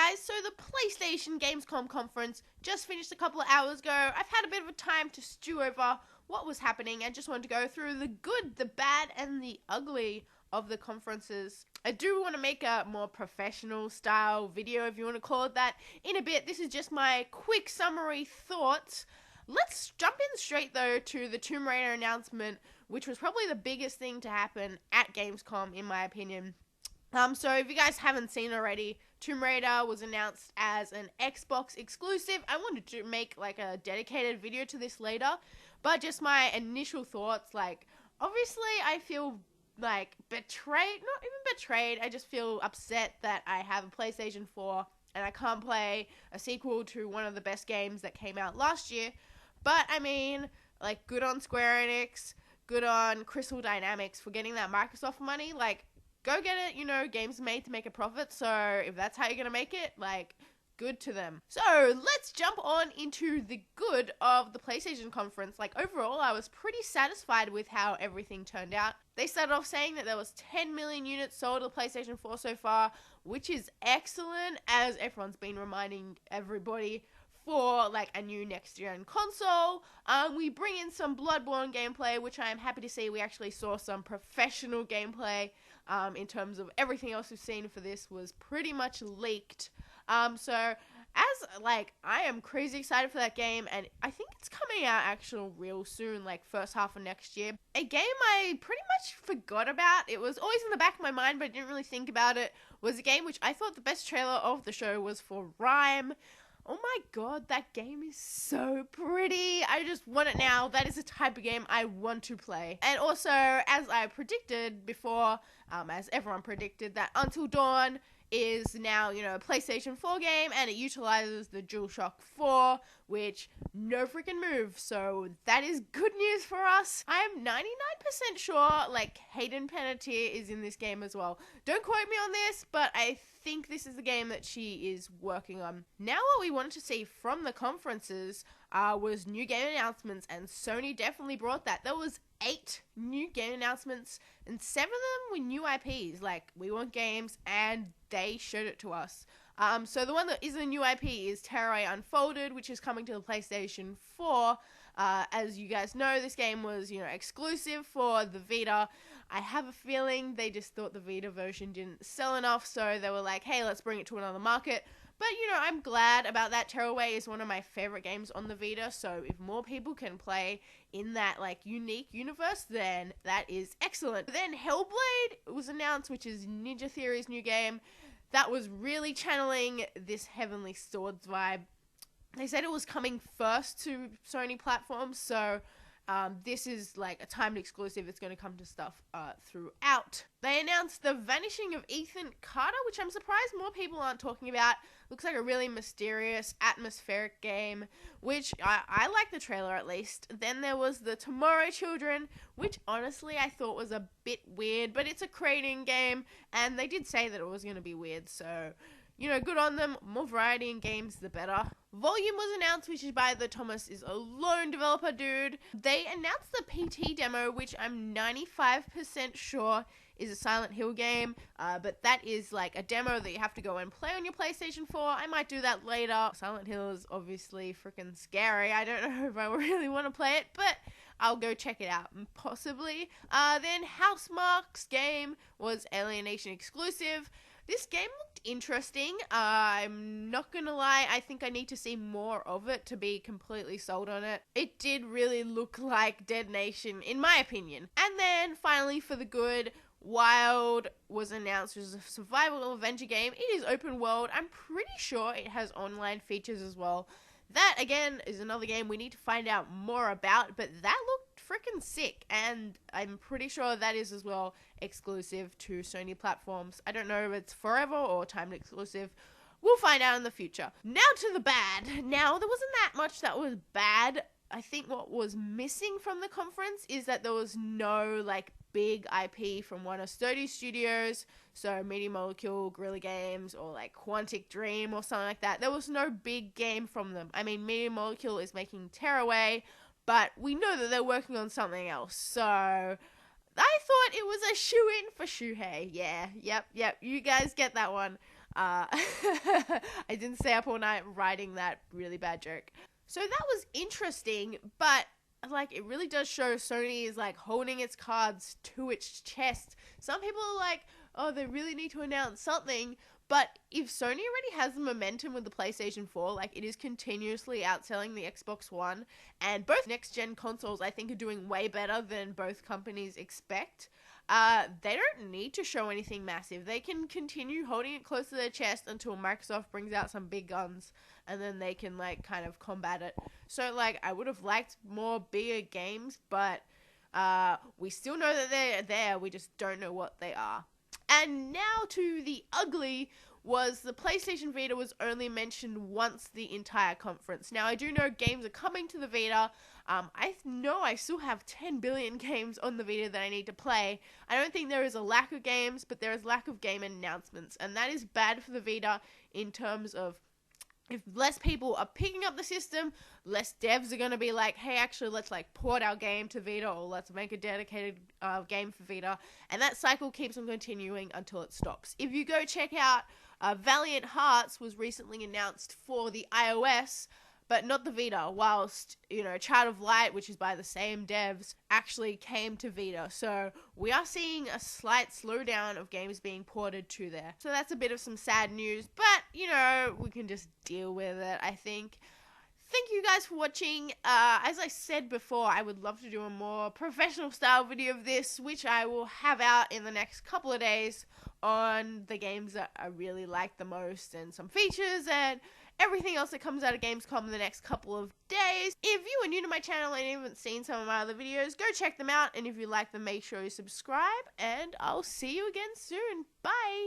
guys, so the PlayStation Gamescom conference just finished a couple of hours ago. I've had a bit of a time to stew over what was happening and just wanted to go through the good, the bad, and the ugly of the conferences. I do want to make a more professional style video, if you want to call it that, in a bit. This is just my quick summary thoughts. Let's jump in straight though to the Tomb Raider announcement, which was probably the biggest thing to happen at Gamescom in my opinion. So if you guys haven't seen already, Tomb Raider was announced as an Xbox exclusive. I wanted to make like a dedicated video to this later, but just my initial thoughts, like obviously I feel like betrayed, not even betrayed, I just feel upset that I have a PlayStation 4 and I can't play a sequel to one of the best games that came out last year. But I mean, like, good on Square Enix, good on Crystal Dynamics for getting that Microsoft money. Like, go get it, you know, games made to make a profit, so if that's how you're gonna make it, like, good to them. So, let's jump on into the good of the PlayStation conference. Like, overall, I was pretty satisfied with how everything turned out. They started off saying that there was 10 million units sold of PlayStation 4 so far, which is excellent, as everyone's been reminding everybody for like a new next-gen console. We bring in some Bloodborne gameplay, which I am happy to see. We actually saw some professional gameplay in terms of everything else we've seen for this was pretty much leaked. So as like, I am crazy excited for that game, and I think it's coming out actually real soon, like first half of next year. A game I pretty much forgot about, it was always in the back of my mind, but I didn't really think about it, was a game which I thought the best trailer of the show was for RIME. Oh my god, that game is so pretty. I just want it now. That is the type of game I want to play. And also, as I predicted before, as everyone predicted, that Until Dawn is now, you know, a PlayStation 4 game, and it utilizes the DualShock 4, which no freaking move, so that is good news for us. I am 99% sure, like, Hayden Panettiere is in this game as well. Don't quote me on this, but I think this is the game that she is working on. Now what we wanted to see from the conferences was new game announcements, and Sony definitely brought that. There was 8 new game announcements, and 7 of them were new IPs. Like, we want games, and they showed it to us. So the one that isn't a new IP is Terraria Unfolded, which is coming to the PlayStation 4. As you guys know, this game was, you know, exclusive for the Vita. I have a feeling they just thought the Vita version didn't sell enough, so they were like, hey, let's bring it to another market. But, you know, I'm glad about that. Terraway is one of my favorite games on the Vita, so if more people can play in that, like, unique universe, then that is excellent. Then Hellblade was announced, which is Ninja Theory's new game. That was really channeling this Heavenly Swords vibe. They said it was coming first to Sony platforms, so this is like a timed exclusive. It's going to come to stuff throughout. They announced The Vanishing of Ethan Carter, which I'm surprised more people aren't talking about. Looks like a really mysterious, atmospheric game, which I like the trailer at least. Then there was The Tomorrow Children, which honestly I thought was a bit weird, but it's a creating game, and they did say that it was going to be weird, so, you know, good on them. More variety in games, the better. Volume was announced, which is by the Thomas is Alone developer dude. They announced the PT demo, which I'm 95% sure is a Silent Hill game, but that is like a demo that you have to go and play on your PlayStation 4. I might do that later. Silent Hill is obviously freaking scary. I don't know if I really want to play it, but I'll go check it out, possibly. Then Housemarque's game was Alienation exclusive. This game looked interesting. I'm not gonna lie, I think I need to see more of it to be completely sold on it. It did really look like Dead Nation, in my opinion. And then, finally, for the good, WiLD was announced as a survival adventure game. It is open world. I'm pretty sure it has online features as well. That, again, is another game we need to find out more about, but that looked freaking sick, and I'm pretty sure that is as well exclusive to Sony platforms. I don't know if it's forever or timed exclusive. We'll find out in the future. Now to the bad. Now, there wasn't that much that was bad. I think what was missing from the conference is that there was no, like, big IP from one of Sony Studios, so Media Molecule, Guerrilla Games, or like Quantic Dream or something like that. There was no big game from them. I mean, Media Molecule is making Terraway, but we know that they're working on something else, so I thought it was a shoe-in for Shuhei. Yeah, yep, you guys get that one. I didn't stay up all night writing that really bad joke. So that was interesting, but like it really does show Sony is like holding its cards to its chest. Some people are like, oh, they really need to announce something. But if Sony already has the momentum with the PlayStation 4, like it is continuously outselling the Xbox One, and both next-gen consoles I think are doing way better than both companies expect, they don't need to show anything massive. They can continue holding it close to their chest until Microsoft brings out some big guns, and then they can like kind of combat it. So like I would have liked more bigger games, but we still know that they're there, we just don't know what they are. And now to the ugly was the PlayStation Vita was only mentioned once the entire conference. Now, I do know games are coming to the Vita. I know I still have 10 billion games on the Vita that I need to play. I don't think there is a lack of games, but there is lack of game announcements. And that is bad for the Vita in terms of if less people are picking up the system, less devs are going to be like, hey, actually, let's like port our game to Vita, or let's make a dedicated game for Vita. And that cycle keeps on continuing until it stops. If you go check out Valiant Hearts was recently announced for the iOS, but not the Vita, whilst, you know, Child of Light, which is by the same devs, actually came to Vita. So we are seeing a slight slowdown of games being ported to there. So that's a bit of some sad news, but, you know, we can just deal with it, I think. Thank you guys for watching. As I said before, I would love to do a more professional style video of this, which I will have out in the next couple of days on the games that I really like the most and some features and everything else that comes out of Gamescom in the next couple of days. If you are new to my channel and you haven't seen some of my other videos, go check them out. And if you like them, make sure you subscribe. And I'll see you again soon. Bye!